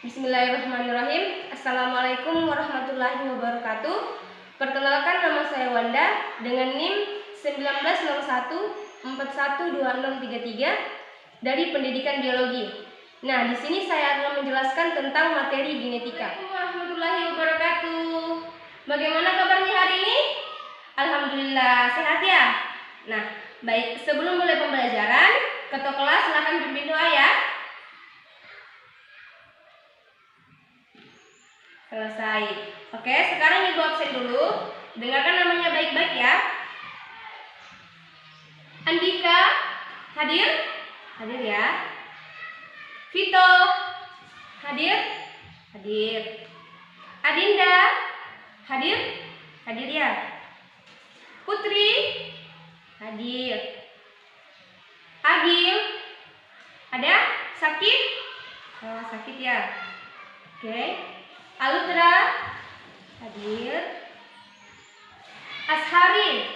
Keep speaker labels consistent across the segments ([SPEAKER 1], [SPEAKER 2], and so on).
[SPEAKER 1] Bismillahirrahmanirrahim. Assalamualaikum warahmatullahi wabarakatuh. Perkenalkan, nama saya Wanda dengan NIM 1901412033 dari Pendidikan Biologi. Nah, di sini saya akan menjelaskan tentang materi genetika. Assalamualaikum warahmatullahi wabarakatuh. Bagaimana kabarnya hari ini? Alhamdulillah, sehat ya? Nah, baik, sebelum mulai pembelajaran, ketua kelas silakan pimpin doa ya. Selesai. Oke, sekarang ibu absen dulu. Dengarkan namanya baik-baik ya. Andika, hadir? Hadir ya. Vito, hadir? Hadir. Adinda, hadir? Hadir ya. Putri, hadir. Agil, ada? Sakit? Oh, sakit ya. Oke. Aludra, hadir. Ashari,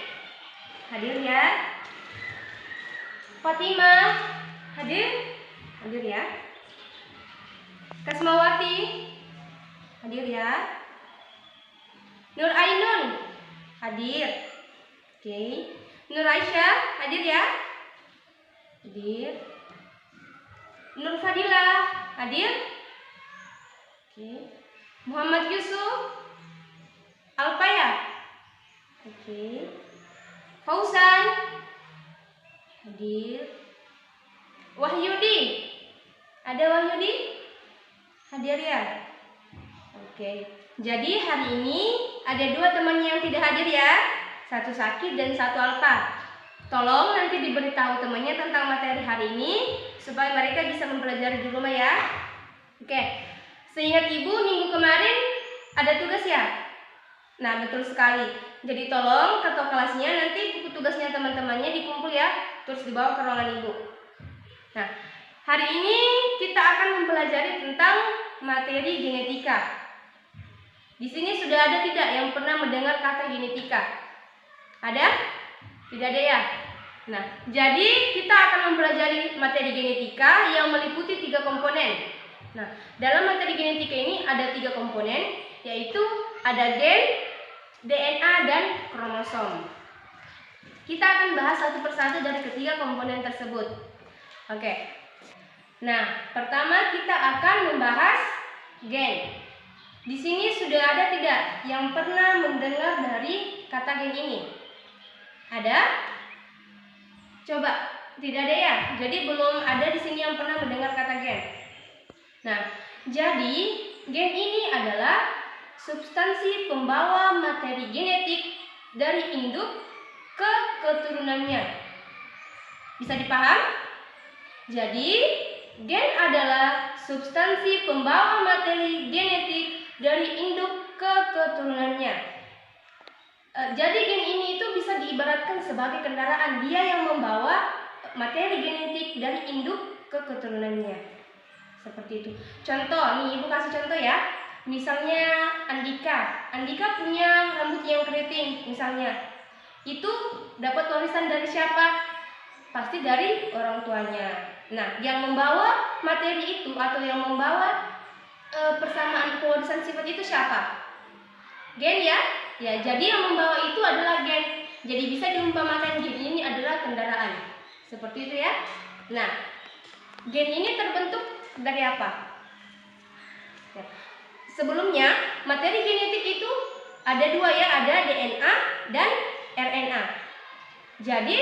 [SPEAKER 1] hadir ya. Fatima, hadir? Hadir ya. Kasmawati, hadir ya. Nur Ainun, hadir. Oke. Nur Aisyah, hadir ya. Hadir. Nur Fadila, hadir. Oke. Muhammad Yusuf, Alpaya, oke. Fausan, hadir. Wahyudi, ada Wahyudi? Hadir ya? Oke. Jadi hari ini ada dua temannya yang tidak hadir ya. Satu sakit dan satu alpa. Tolong nanti diberitahu temannya tentang materi hari ini supaya mereka bisa mempelajari di rumah ya. Oke. Seingat ibu, minggu kemarin ada tugas ya? Nah, betul sekali. Jadi tolong ketua kelasnya nanti buku tugasnya teman-temannya dikumpul ya, terus dibawa ke ruangan ibu. Nah, hari ini kita akan mempelajari tentang materi genetika. Di sini sudah ada tidak yang pernah mendengar kata genetika? Ada? Tidak ada ya? Nah, jadi kita akan mempelajari materi genetika yang meliputi 3 komponen. Nah, dalam materi genetika ini ada 3 komponen, yaitu ada gen, DNA, dan kromosom. Kita akan bahas satu persatu dari ketiga komponen tersebut. Oke. Nah, pertama kita akan membahas gen. Di sini sudah ada tidak yang pernah mendengar dari kata gen ini? Ada? Coba, tidak ada ya? Jadi belum ada di sini yang pernah mendengar kata gen. Nah, jadi gen ini adalah substansi pembawa materi genetik dari induk ke keturunannya. Bisa dipaham? Jadi, gen adalah substansi pembawa materi genetik dari induk ke keturunannya. Jadi gen ini itu bisa diibaratkan sebagai kendaraan, dia yang membawa materi genetik dari induk ke keturunannya. Seperti itu. Contoh, nih ibu kasih contoh ya. Misalnya Andika punya rambut yang keriting misalnya. Itu dapat warisan dari siapa? Pasti dari orang tuanya. Nah, yang membawa materi itu atau yang membawa persamaan pewarisan sifat itu siapa? Gen ya? Ya, jadi yang membawa itu adalah gen. Jadi bisa diumpamakan gen ini adalah kendaraan. Seperti itu ya. Nah, gen ini terbentuk dari apa? Ya. Sebelumnya, materi genetik itu ada 2 ya, ada DNA dan RNA. Jadi,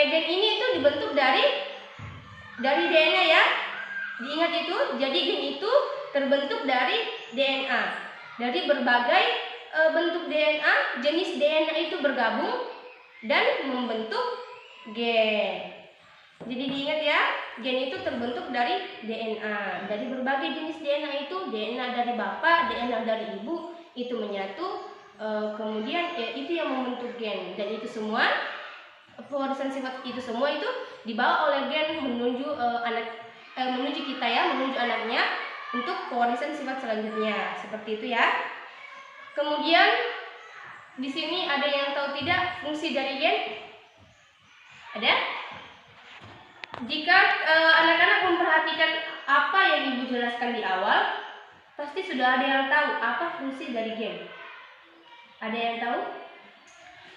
[SPEAKER 1] gen ini itu dibentuk dari DNA ya. Diingat itu, jadi gen itu terbentuk dari DNA. Dari berbagai bentuk DNA, jenis DNA itu bergabung dan membentuk gen. Jadi diingat ya, gen itu terbentuk dari DNA. Dari berbagai jenis DNA itu, DNA dari bapak, DNA dari ibu, itu menyatu, kemudian ya, itu yang membentuk gen. Dan itu semua, pewarisan sifat itu semua itu dibawa oleh gen menuju menuju kita ya, menuju anaknya untuk pewarisan sifat selanjutnya. Seperti itu ya. Kemudian di sini ada yang tahu tidak fungsi dari gen? Ada? Jika anak-anak memperhatikan apa yang Ibu jelaskan di awal, pasti sudah ada yang tahu apa fungsi dari gen. Ada yang tahu?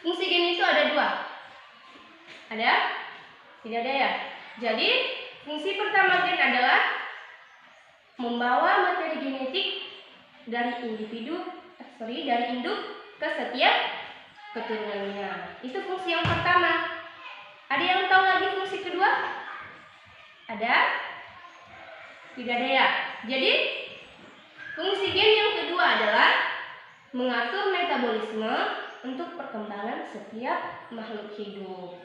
[SPEAKER 1] Fungsi gen itu ada 2. Ada? Tidak ada ya? Jadi, fungsi pertama gen adalah membawa materi genetik dari dari induk ke setiap keturunannya. Itu fungsi yang pertama. Ada yang tahu lagi fungsi kedua? Ada? Tidak ada ya? Jadi, fungsi gen yang kedua adalah mengatur metabolisme untuk perkembangan setiap makhluk hidup.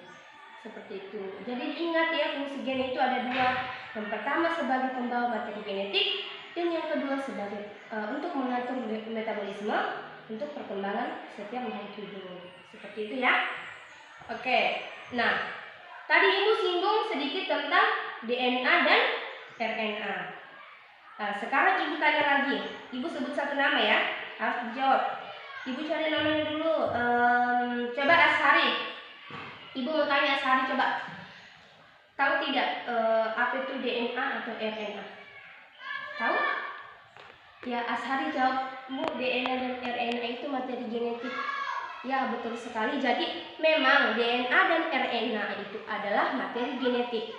[SPEAKER 1] Seperti itu. Jadi ingat ya, fungsi gen itu ada 2. Yang pertama sebagai pembawa materi genetik, dan yang kedua sebagai untuk mengatur metabolisme untuk perkembangan setiap makhluk hidup. Seperti itu ya. Oke. Nah, tadi Ibu singgung sedikit tentang DNA dan RNA. Nah, sekarang Ibu tanya lagi. Ibu sebut satu nama ya, harus dijawab. Ibu cari namanya dulu. Coba Ashari. Ibu mau tanya Ashari, coba. Tahu tidak apa itu DNA atau RNA? Tahu? Ya, Ashari jawab, Bu, DNA dan RNA itu materi genetik. Ya, betul sekali. Jadi memang DNA dan RNA itu adalah materi genetik.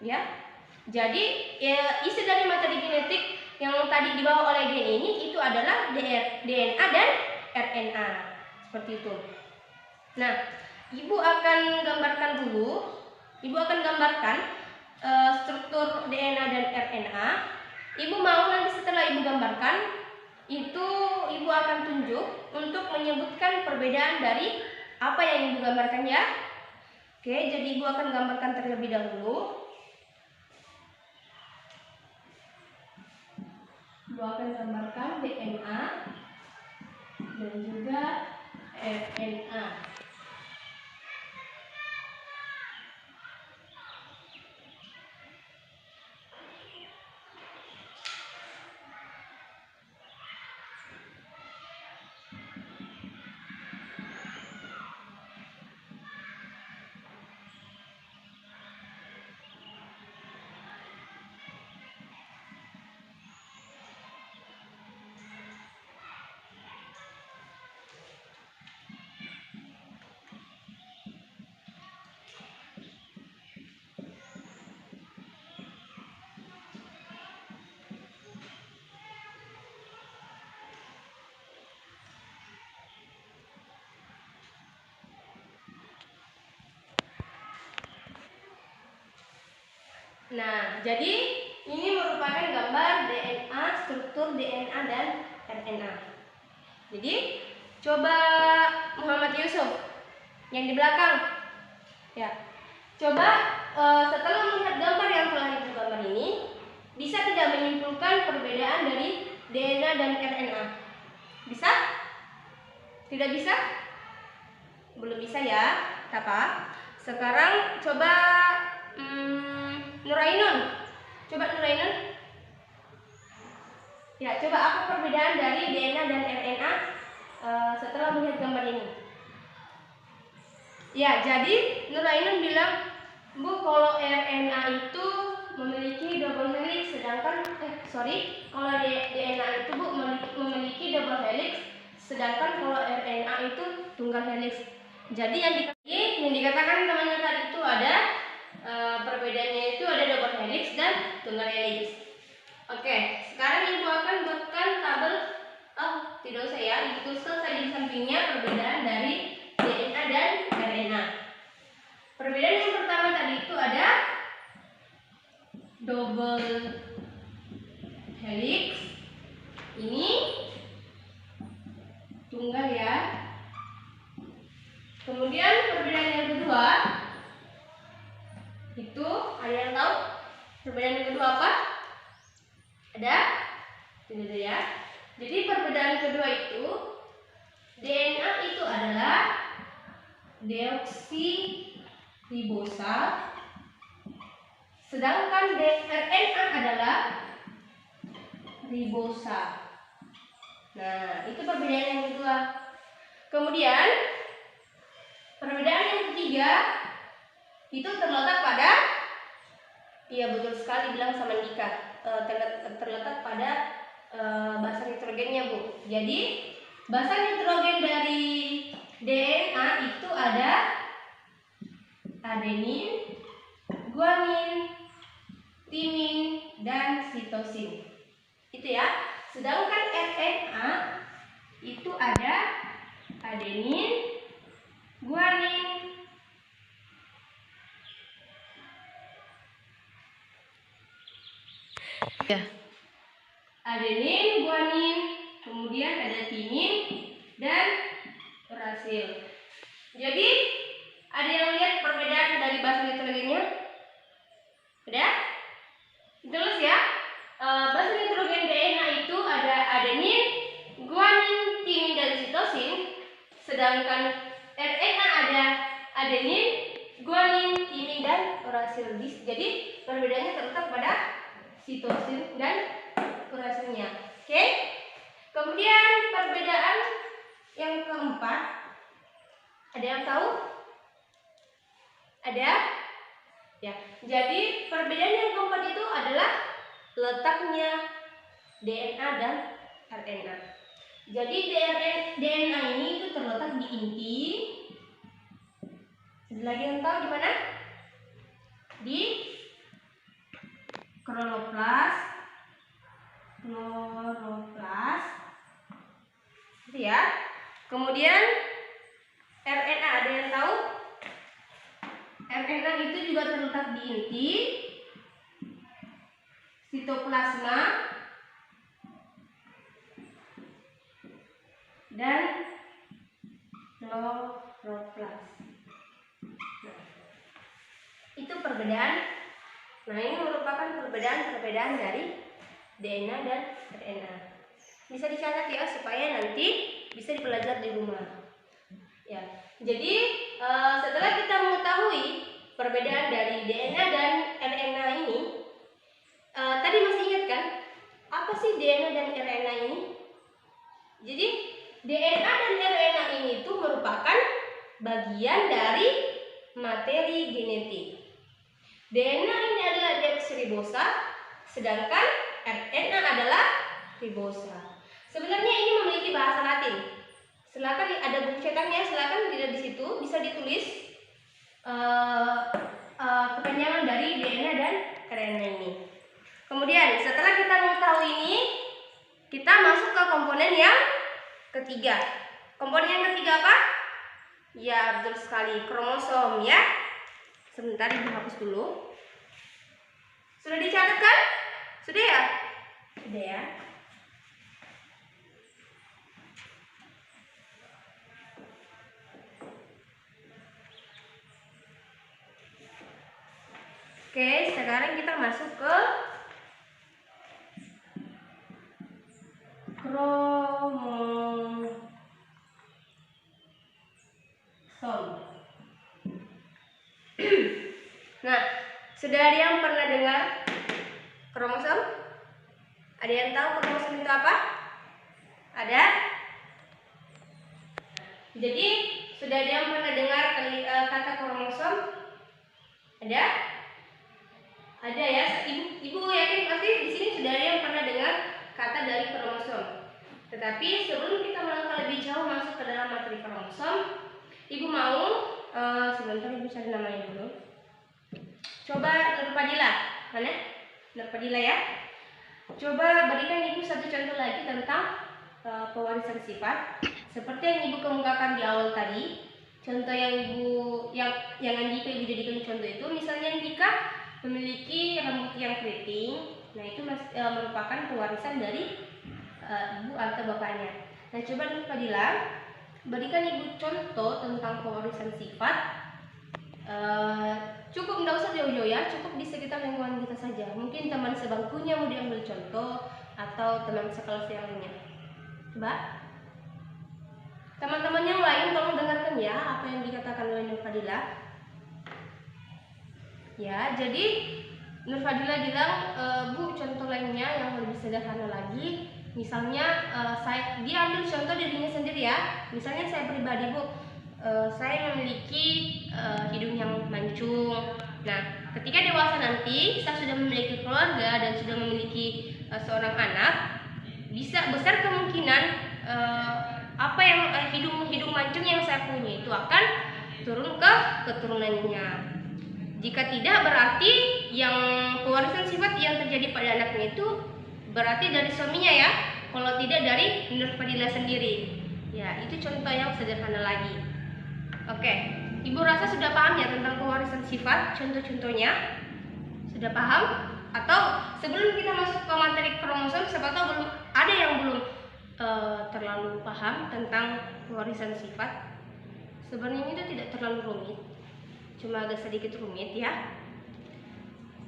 [SPEAKER 1] Ya. Jadi isi dari materi genetik yang tadi dibawa oleh gen ini itu adalah DNA dan RNA. Seperti itu. Nah, Ibu akan gambarkan dulu. Ibu akan gambarkan struktur DNA dan RNA. Ibu mau nanti setelah Ibu gambarkan, itu Ibu akan tunjuk untuk menyebutkan perbedaan dari apa yang Ibu gambarkan ya. Oke, jadi Ibu akan gambarkan terlebih dahulu. Ibu akan gambarkan DNA dan juga RNA. Nah, jadi ini merupakan gambar DNA, struktur DNA dan RNA. Jadi, coba Muhammad Yusuf yang di belakang. Ya. Coba setelah melihat gambar yang telah Ibu gambar ini, bisa tidak menyimpulkan perbedaan dari DNA dan RNA? Bisa? Tidak bisa? Belum bisa ya? Tak apa. Sekarang coba Nurainun. Coba Nurainun. Ya, coba apa perbedaan dari DNA dan RNA setelah melihat gambar ini? Ya, jadi Nurainun bilang, Bu, kalau RNA itu memiliki double helix, sedangkan kalau DNA itu Bu memiliki double helix, sedangkan kalau RNA itu tunggal helix. Jadi yang dikatakan namanya tadi itu ada perbedaannya itu ada double helix dan tunggal helix. Oke, sekarang Ibu akan buatkan tabel. Tidak usah ya, Ibu tuliskan saja di sampingnya perbedaan dari DNA dan RNA. Perbedaan yang pertama tadi itu ada double helix. Ini tunggal ya. Kemudian perbedaan yang kedua itu ada yang tahu perbedaan yang kedua apa? Ada? Tidak ada ya. Jadi perbedaan kedua itu DNA itu adalah deoksiribosa, sedangkan RNA adalah ribosa. Nah, itu perbedaan yang kedua. Kemudian perbedaan yang ketiga itu terletak pada Iya, betul sekali bilang sama Dika. Terletak pada basa nitrogennya, Bu. Jadi basa nitrogen dari DNA itu ada adenin, guanin, timin, dan sitosin. Itu ya. Sedangkan RNA itu ada adenin, guanin, adenin, guanin, kemudian ada timin dan urasil. Jadi ada yang lihat perbedaan dari basa nitrogennya? Ada? Terus ya, basa nitrogen DNA itu ada adenin, guanin, timin, dan sitosin. Sedangkan RNA ada adenin, guanin, timin, dan urasil. Jadi perbedaannya terletak pada sitosin dan urasilnya. Oke? Kemudian perbedaan yang keempat, ada yang tahu? Ada? Ya. Jadi perbedaan yang keempat itu adalah letaknya DNA dan RNA. Jadi DNA ini itu terletak di inti. Ada lagi yang tahu di mana? Di kloroplas. Itu ya. Kemudian RNA, ada yang tahu? RNA itu juga terletak di inti, sitoplasma, dan kloroplas. Itu perbedaan. Nah, ini merupakan perbedaan dari DNA dan RNA. Bisa dicatat ya supaya nanti bisa dipelajari di rumah. Ya. Jadi setelah kita mengetahui perbedaan dari DNA dan RNA ini, tadi masih ingat kan? Apa sih DNA dan RNA ini? Jadi DNA dan RNA ini itu merupakan bagian dari materi genetik. DNA ini adalah deoksiribosa, sedangkan RNA adalah ribosa. Sebenarnya ini memiliki bahasa Latin. Silakan, ada buku cetaknya, silakan dilihat di situ, bisa ditulis kepanjangan dari DNA dan RNA ini. Kemudian setelah kita mengetahui ini, kita masuk ke komponen yang ketiga. Komponen yang ketiga apa? Ya, betul sekali, kromosom ya. Sebentar, Ibu hapus dulu. Sudah dicatat kan? Sudah ya? Sudah ya. Oke, sekarang kita masuk ke kromosom. Nah, sudah ada yang pernah dengar kromosom? Ada yang tahu kromosom itu apa? Ada? Jadi, sudah ada yang pernah dengar kata kromosom? Ada? Ada ya? Ibu yakin pasti di sini sudah ada yang pernah dengar kata dari kromosom. Tetapi sebelum kita melangkah lebih jauh masuk ke dalam materi kromosom, Ibu mau sebentar, Ibu cari namanya dulu. Coba Nur Fadila, mana? Nur Fadila ya. Coba berikan Ibu satu contoh lagi tentang pewarisan sifat, seperti yang Ibu kemukakan di awal tadi. Contoh yang Andika Ibu jadikan contoh itu, misalnya Andika memiliki rambut yang keriting. Nah, itu merupakan pewarisan dari ibu atau bapaknya. Nah, coba Nur Fadila berikan Ibu contoh tentang pewarisan sifat. Cukup tidak usah jauh-jauh ya, cukup di sekitar lingkungan kita saja. Mungkin teman sebangkunya mau diambil contoh, atau teman sekelas yang lainnya. Coba teman-teman yang lain tolong dengarkan ya apa yang dikatakan oleh Nur Fadila. Ya, jadi Nur Fadila bilang, Bu, contoh lainnya yang lebih sederhana lagi. Misalnya dia ambil contoh dirinya sendiri ya. Misalnya saya pribadi, Bu, saya memiliki hidung yang mancung. Nah, ketika dewasa nanti kita sudah memiliki keluarga dan sudah memiliki seorang anak, bisa besar kemungkinan apa yang hidung mancung yang saya punya itu akan turun ke keturunannya. Jika tidak, berarti yang pewarisan sifat yang terjadi pada anaknya itu berarti dari suaminya ya, kalau tidak dari Nur Fadila sendiri. Ya, itu contoh yang sederhana lagi. Oke, Ibu rasa sudah paham ya tentang pewarisan sifat, contoh-contohnya? Sudah paham? Atau sebelum kita masuk ke materi kromosom, siapa tahu belum ada yang belum terlalu paham tentang pewarisan sifat. Sebenarnya itu tidak terlalu rumit, cuma agak sedikit rumit ya.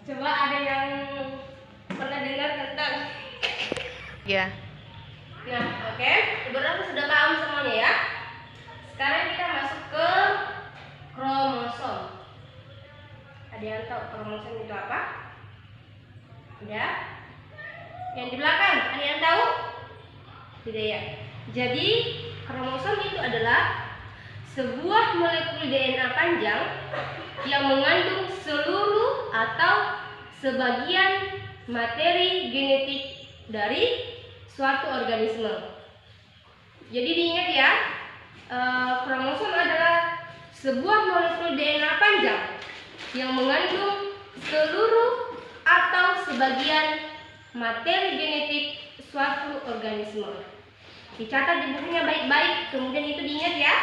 [SPEAKER 1] Coba ada yang pernah dengar tentang?
[SPEAKER 2] Ya.
[SPEAKER 1] Nah, oke, Ibu rasa sudah paham semuanya ya. Sekarang kita masuk ke kromosom. Ada yang tahu kromosom itu apa? Ada? Yang di belakang, ada yang tahu? Tidak ya. Jadi kromosom itu adalah sebuah molekul DNA panjang yang mengandung seluruh atau sebagian materi genetik dari suatu organisme. Jadi diingat ya, kromosom adalah sebuah molekul DNA panjang yang mengandung seluruh atau sebagian materi genetik suatu organisme. Dicatat di bukunya baik-baik, kemudian itu diingat ya.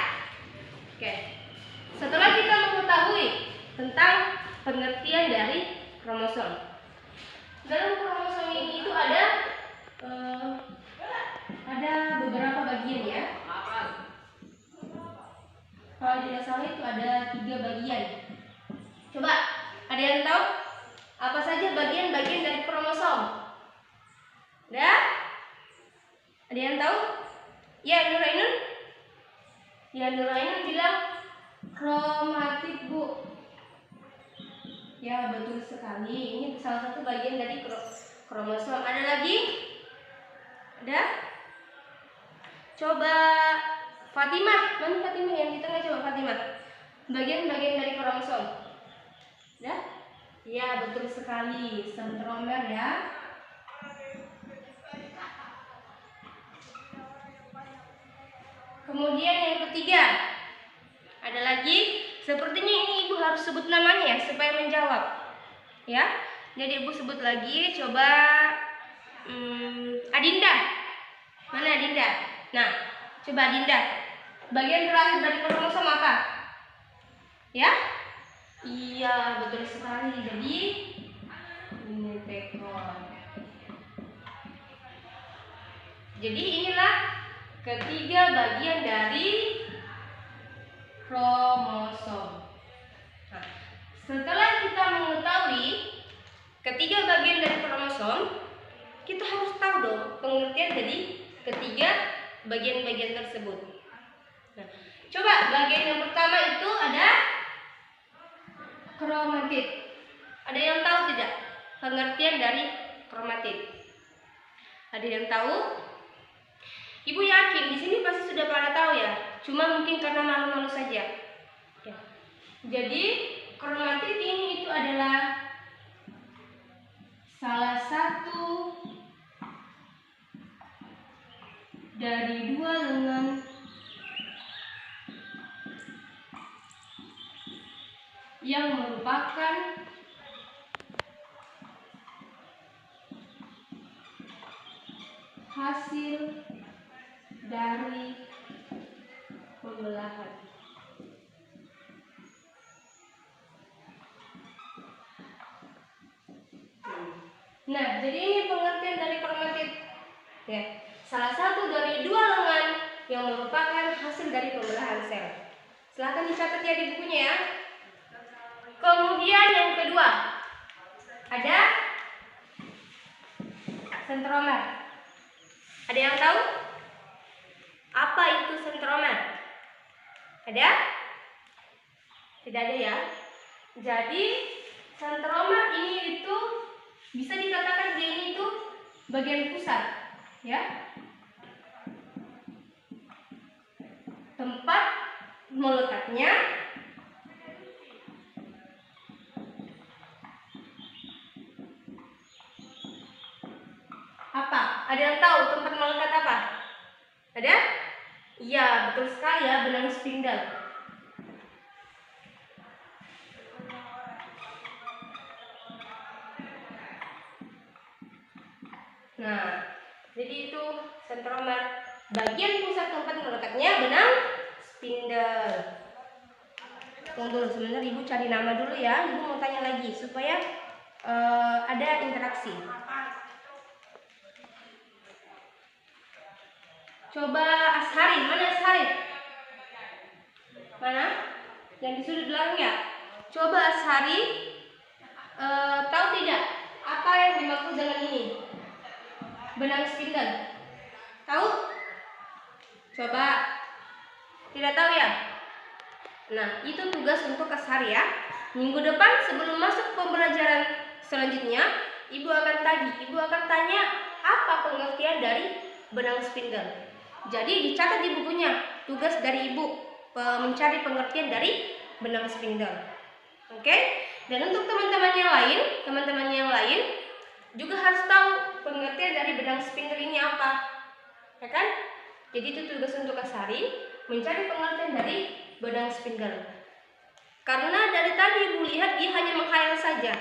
[SPEAKER 1] Oke. Setelah kita mengetahui tentang pengertian dari kromosom, dalam kromosom ini itu ada beberapa bagian ya. Kalau tidak salah itu ada 3 bagian. Coba, ada yang tahu apa saja bagian-bagian dari kromosom? Ada? Ada yang tahu? Ya, Nurainun? Ya, Nurainun bilang kromatid, Bu. Ya, betul sekali. Ini salah satu bagian dari kromosom. Ada lagi? Ada? Coba Fatimah. Mana Fatimah yang di tengah? Coba Fatimah. Bagian-bagian dari kromosom. Ada? Ya, betul sekali. Sentromer ya. Kemudian yang ketiga, ada lagi. Sepertinya ini Ibu harus sebut namanya ya, supaya menjawab. Ya, jadi Ibu sebut lagi. Coba Adinda. Mana Adinda? Nah, coba Adinda. Bagian terakhir dari kromosom apa? Ya? Iya, betul sekali. Jadi ini tekon. Jadi inilah ketiga bagian dari kromosom. Nah, setelah kita mengetahui ketiga bagian dari kromosom, kita harus tahu dong pengertian dari ketiga bagian-bagian tersebut. Nah, coba bagian yang pertama itu ada kromatid. Ada yang tahu tidak pengertian dari kromatid? Ada yang tahu? Ibu yakin di sini pasti sudah pada tahu ya. Cuma mungkin karena malu-malu saja. Ya. Jadi kromatid ini itu adalah salah satu dari 2 lengan yang merupakan hasil dari pembelahan. Nah, jadi ini pengertian dari kromatid. Ya, salah satu dari 2 lengan yang merupakan hasil dari pembelahan sel. Silahkan dicatat ya di bukunya ya. Kemudian yang kedua, ada sentromer. Ada yang tahu? Apa itu sentromer? Ada? Tidak ada ya. Jadi sentromer ini itu bisa dikatakan dia ini itu bagian pusat, ya. Tempat melekatnya Ada yang tahu tempat melekat apa? Ada? Iya, betul sekali ya, benang spindle. Nah, jadi itu sentromer. Bagian pusat tempat melekatnya benang spindle. Tunggu dulu sebentar, Ibu cari nama dulu ya. Ibu mau tanya lagi supaya ada interaksi. Coba Ashari, mana Ashari? Mana? Yang di sudut belakang ya? Coba Ashari, tahu tidak apa yang dimaksud dengan ini? Benang spindle. Tahu? Coba. Tidak tahu ya? Nah, itu tugas untuk Ashari ya. Minggu depan sebelum masuk pembelajaran selanjutnya, Ibu akan tanya apa pengertian dari benang spindle. Jadi dicatat di bukunya, tugas dari Ibu mencari pengertian dari benang spindle. Oke? Dan untuk teman-teman yang lain juga harus tahu pengertian dari benang spindle ini apa. Ya kan? Jadi itu tugas untuk Ashari, mencari pengertian dari benang spindle. Karena dari tadi Ibu lihat dia hanya menghayal saja.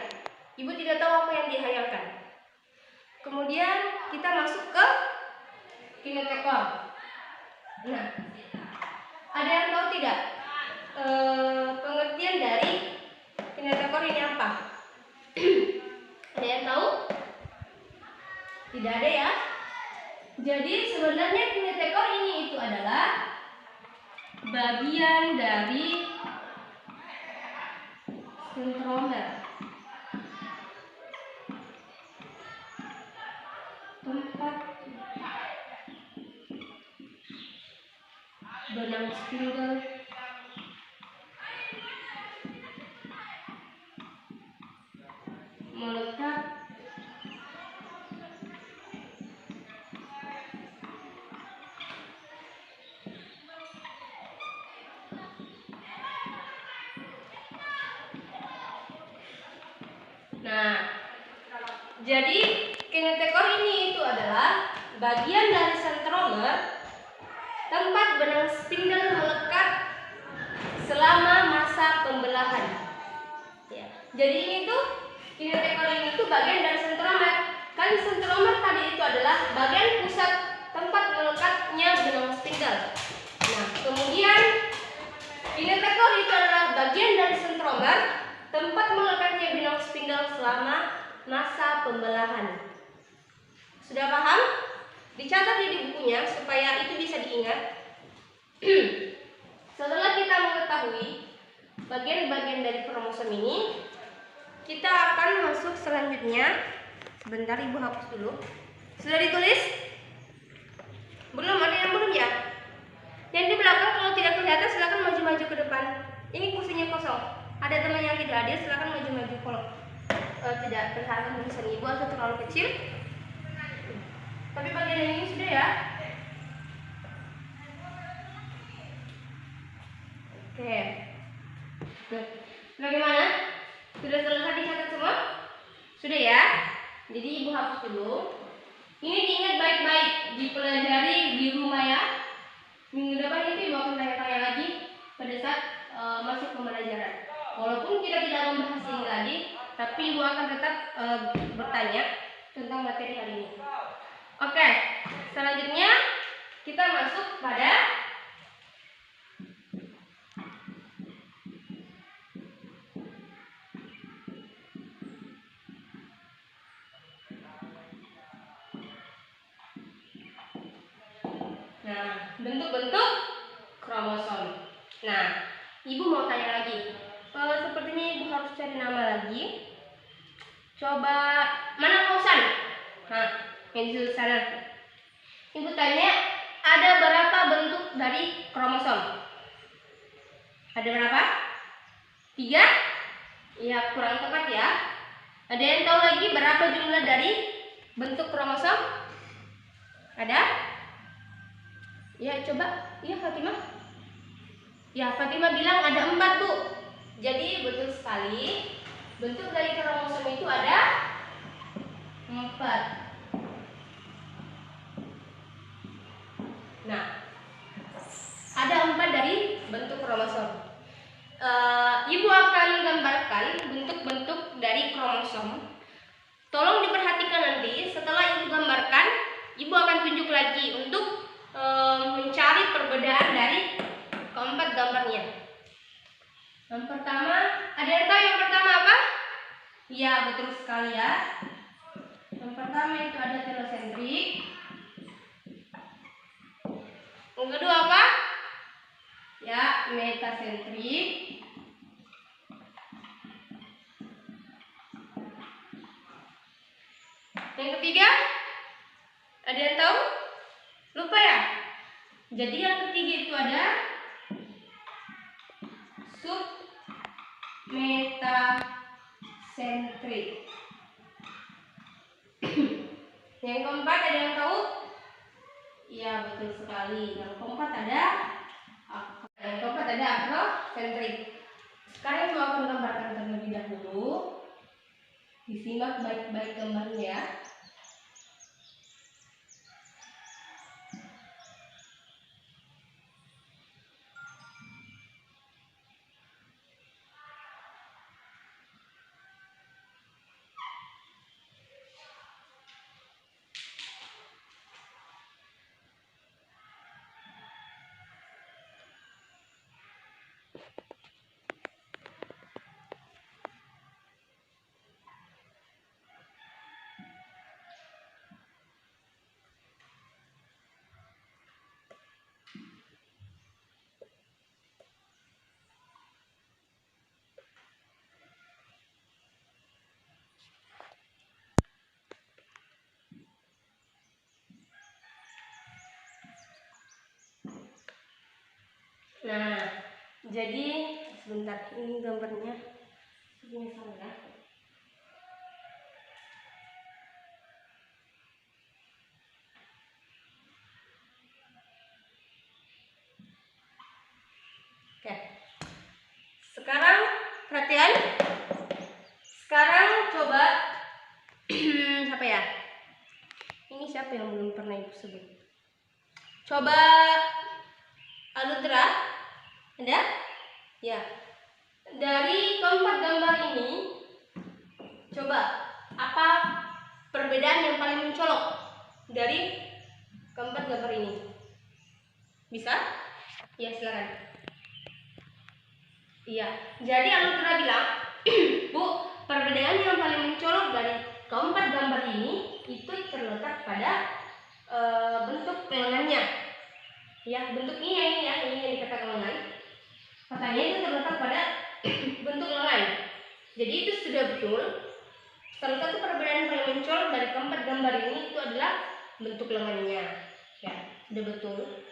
[SPEAKER 1] Ibu tidak tahu apa yang dihayalkan. Kemudian kita masuk ke kinetekor. Nah, ada yang tahu tidak pengertian dari kinetekor ini apa? Ada yang tahu? Tidak ada ya. Jadi sebenarnya kinetekor ini itu adalah bagian dari sentromer, tempat benang spindle melekat Nah, jadi kinetekor ini itu adalah bagian dari sentromer, tempat benang spindle melekat selama masa pembelahan. Ya. Jadi ini tuh kinetekor ini tuh bagian dari sentromer. Kan sentromer tadi itu adalah bagian pusat tempat melekatnya benang spindle. Nah, kemudian kinetekor itu adalah bagian dari sentromer, tempat melekatnya benang spindle selama masa pembelahan. Sudah paham? Dicatat di bukunya supaya itu bisa diingat. Setelah kita mengetahui bagian-bagian dari kromosom ini, kita akan masuk selanjutnya. Sebentar, Ibu hapus dulu. Sudah ditulis? Belum? Ada yang belum ya? Yang di belakang kalau tidak kelihatan silakan maju-maju ke depan. Ini kursinya kosong. Ada teman yang tidak hadir, silakan maju-maju kalau tidak terhalang tulisan Ibu atau terlalu kecil. Tapi bagian yang ini sudah ya. Oke. Bagaimana? Sudah selesai dicatat semua? Sudah ya? Jadi Ibu hapus dulu. Ini diingat baik-baik, dipelajari di rumah ya. Minggu depan itu Ibu akan tanya-tanya lagi pada saat masuk pembelajaran. Walaupun kita tidak membahas ini lagi, tapi Ibu akan tetap bertanya tentang materi hari ini. Oke, selanjutnya kita masuk pada bentuk-bentuk kromosom. Nah, Ibu mau tanya lagi. Sepertinya Ibu harus cari nama lagi. Coba mana Kausan? Nah, yang di sana. Ibu tanya, ada berapa bentuk dari kromosom? Ada berapa? 3? Ya, kurang tepat ya. Ada yang tahu lagi berapa jumlah dari bentuk kromosom? Ada? Ya, coba. Iya, Fatimah. Ya, Fatimah bilang ada 4, Bu. Jadi, betul sekali. Bentuk dari kromosom itu ada 4. Yang pertama, ada yang tahu yang pertama apa? Iya, betul sekali ya. Yang pertama itu ada telosentrik. Yang kedua apa? Ya, metasentrik. Yang ketiga, ada yang tahu? Lupa ya? Jadi yang ketiga itu ada submetasentrik. Yang keempat ada yang tahu? Iya, betul sekali. Yang keempat ada akrosentrik. Sekarang saya akan gambarkan terlebih dahulu. Disimak baik-baik gambarnya. Nah, jadi sebentar, ini gambarnya ini salah ya. Oke. Sekarang perhatian. Sekarang coba siapa ya? Ini siapa yang belum pernah ibu sebut? Coba Aludra. Ada? Ya. Dari keempat gambar ini, coba apa perbedaan yang paling mencolok dari keempat gambar ini? Bisa? Ya, silakan. Iya. Jadi Aludra bilang, Bu, perbedaan yang paling mencolok dari keempat gambar ini itu terletak pada bentuk lengannya. Ya, bentuknya ini yang dikatakan lengan. Katanya itu terletak pada bentuk lengan. Jadi itu sudah betul. Salah satu perbedaan paling mencolok dari keempat gambar ini itu adalah bentuk lengannya. Ya, sudah betul.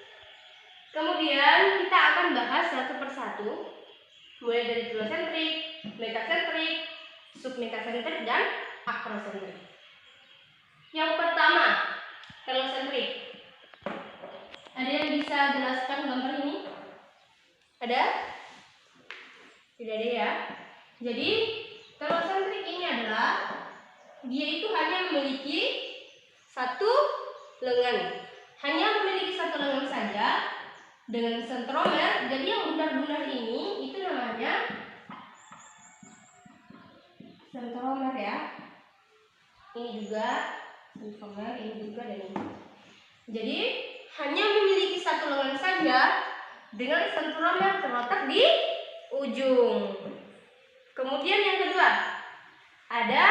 [SPEAKER 1] Kemudian kita akan bahas satu persatu, mulai dari telosentrik, metasentrik, submetasentrik, dan akrosentrik. Yang pertama, telosentrik. Ada yang bisa jelaskan gambar ini? Ada? Tidak ada ya. Jadi telosentrik ini adalah dia itu hanya memiliki satu lengan, hanya memiliki satu lengan saja dengan sentromer. Jadi yang bundar-bundar ini itu namanya sentromer ya. Ini juga sentromer, ini juga, dan ini. Jadi hanya memiliki satu lengan saja dengan sentromer terletak di ujung. Kemudian yang kedua ada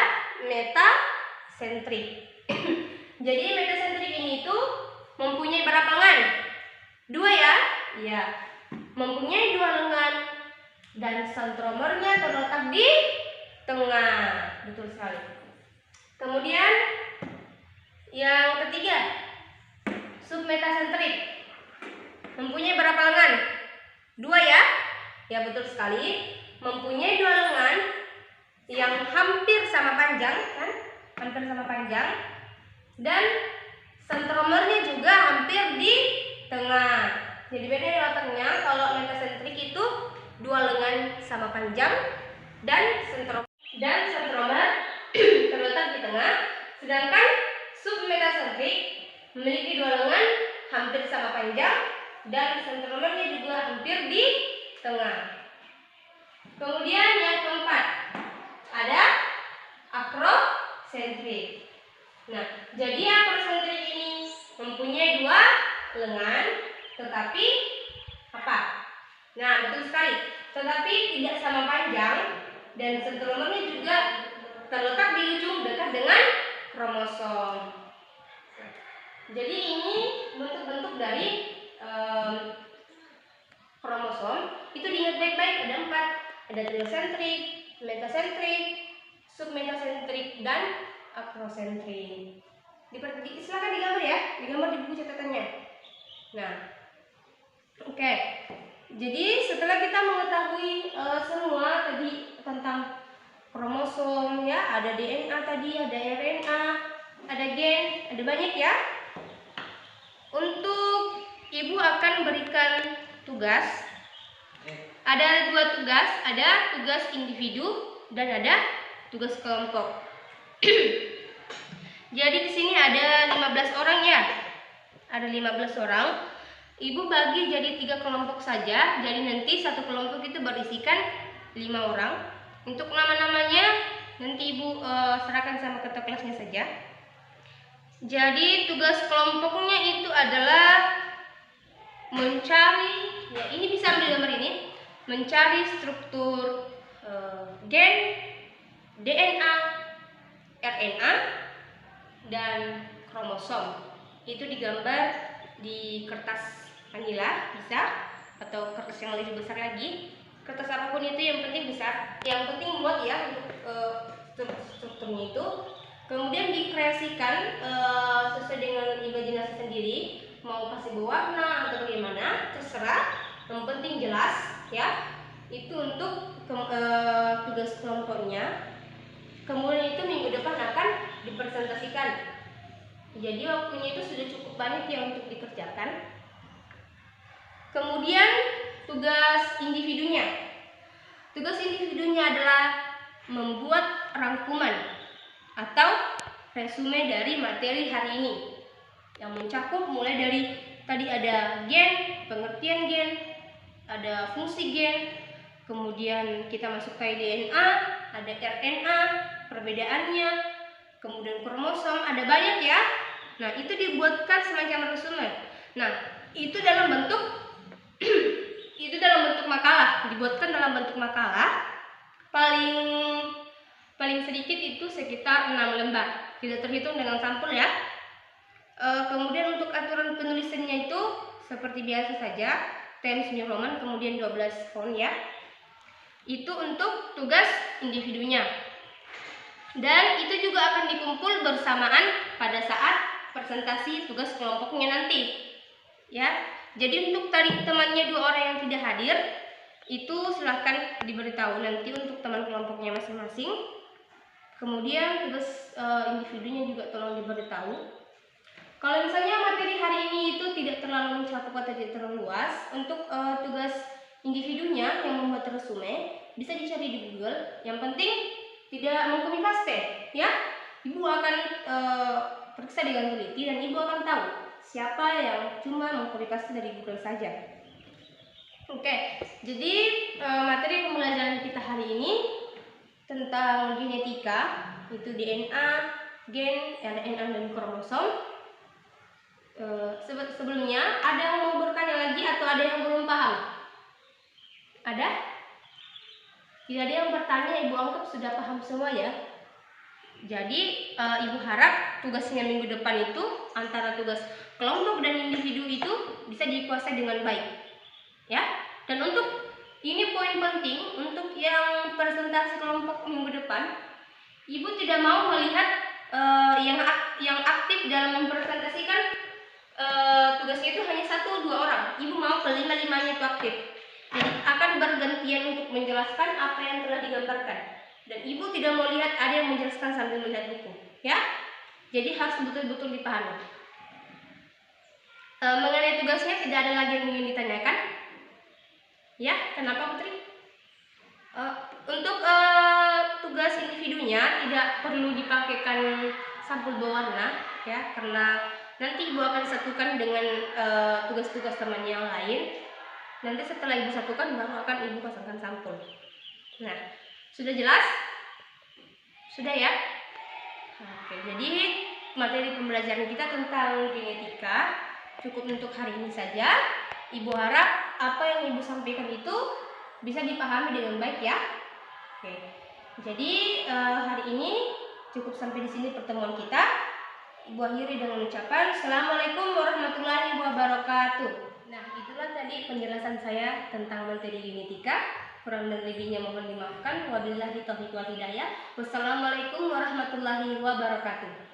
[SPEAKER 1] metasentrik. Jadi metasentrik ini itu mempunyai berapa lengan? Dua ya? Iya. Mempunyai dua lengan dan sentromernya terletak di tengah. Betul sekali. Kemudian yang ketiga, submetasentrik. Mempunyai berapa lengan? Dua ya? Ya, betul sekali. Mempunyai dua lengan yang hampir sama panjang, kan? Hampir sama panjang. Dan sentromernya juga hampir di tengah. Jadi beda letaknya. Kalau metasentrik itu dua lengan sama panjang dan sentromer terletak di tengah. Sedangkan submetasentrik memiliki dua lengan hampir sama panjang dan sentromernya juga hampir di tengah. Kemudian yang keempat ada akrosentrik. Nah, jadi akrosentrik ini mempunyai dua lengan, tetapi apa? Nah, betul sekali. tetapi tidak sama panjang, dan sentromernya juga terletak di ujung dekat dengan kromosom. Jadi ini bentuk-bentuk dari kromosom. Itu diingat baik-baik, ada 4. Ada telosentrik, metasentrik, submetasentrik, dan akrosentrik. Silakan digambar ya, digambar di buku catatannya. Nah, oke. Jadi setelah kita mengetahui semua tadi tentang kromosom ya, ada DNA tadi, ada RNA, ada gen, ada banyak ya. Untuk ibu akan berikan tugas. Ada 2 tugas, ada tugas individu dan ada tugas kelompok. Jadi di sini ada 15 orang ya. Ada 15 orang. Ibu bagi jadi 3 kelompok saja. Jadi nanti satu kelompok itu berisikan 5 orang. Untuk nama-namanya nanti ibu serahkan sama ketua kelasnya saja. Jadi tugas kelompoknya itu adalah mencari, ya ini bisa ambil gambar ini, mencari struktur gen, DNA, RNA, dan kromosom. Itu digambar di kertas manila bisa, atau kertas yang lebih besar lagi. Kertas apapun itu yang penting besar, yang penting muat ya untuk strukturnya itu. Kemudian dikreasikan sesuai dengan imajinasi sendiri, mau kasih berwarna atau bagaimana terserah, yang penting jelas ya. Itu untuk tugas kelompoknya. Kemudian itu minggu depan akan dipresentasikan. Jadi waktunya itu sudah cukup banyak yang untuk dikerjakan. Kemudian tugas individunya. Tugas individunya adalah membuat rangkuman atau resume dari materi hari ini, yang mencakup mulai dari tadi ada gen, pengertian gen, ada fungsi gen, kemudian kita masuk ke DNA, ada RNA, perbedaannya, kemudian kromosom, ada banyak ya. Nah, itu dibuatkan semacam resume. Nah, itu dalam bentuk makalah, dibuatkan dalam bentuk makalah. Paling sedikit itu sekitar 6 lembar, tidak terhitung dengan sampul ya. Kemudian untuk aturan penulisannya itu seperti biasa saja, Times New Roman, kemudian 12 font ya. Itu untuk tugas individunya. Dan itu juga akan dikumpul bersamaan pada saat presentasi tugas kelompoknya nanti. Ya. Jadi untuk tadi temannya 2 orang yang tidak hadir, itu silahkan diberitahu nanti untuk teman kelompoknya masing-masing. Kemudian tugas individunya juga tolong diberitahu. Kalau misalnya materi hari ini itu tidak terlalu mencakup atau tidak terlalu luas, untuk tugas individunya yang membuat resume bisa dicari di Google. Yang penting tidak mengcopy paste ya. Ibu akan periksa dengan teliti dan ibu akan tahu siapa yang cuma mengcopy paste dari Google saja. Oke, jadi materi pembelajaran kita hari ini tentang genetika, itu DNA, gen, RNA, dan kromosom. Sebelumnya ada yang mau bertanya lagi atau ada yang belum paham? Ada? Tidak ada yang bertanya, ibu anggap sudah paham semua ya. Jadi ibu harap tugasnya minggu depan itu antara tugas kelompok dan individu itu bisa dikuasai dengan baik. Ya, dan untuk ini poin penting untuk yang presentasi kelompok minggu depan, ibu tidak mau melihat yang aktif dalam mempresentasikan tugasnya itu hanya 1-2 orang. Ibu mau kelima-limanya itu aktif. Jadi akan bergantian untuk menjelaskan apa yang telah digambarkan. Dan ibu tidak mau lihat ada yang menjelaskan sambil melihat buku, ya. Jadi harus betul-betul dipahami. Mengenai tugasnya tidak ada lagi yang ingin ditanyakan. Ya, kenapa Putri? Untuk tugas individunya tidak perlu dipakaikan sampul berwarna, ya, karena nanti ibu akan satukan dengan tugas-tugas teman yang lain. Nanti setelah ibu satukan baru akan ibu pasangkan sampul. Nah, sudah jelas? Sudah ya? Oke, jadi materi pembelajaran kita tentang genetika cukup untuk hari ini saja. Ibu harap apa yang ibu sampaikan itu bisa dipahami dengan baik ya. Oke. Jadi hari ini cukup sampai di sini pertemuan kita. Ibu akhiri dengan ucapan Assalamualaikum warahmatullahi wabarakatuh. Nah, itulah tadi penjelasan saya tentang materi genetika. Kurang dan lebihnya mohon dimaafkan. Wabillahi taufiq wal hidayah. Wassalamualaikum warahmatullahi wabarakatuh.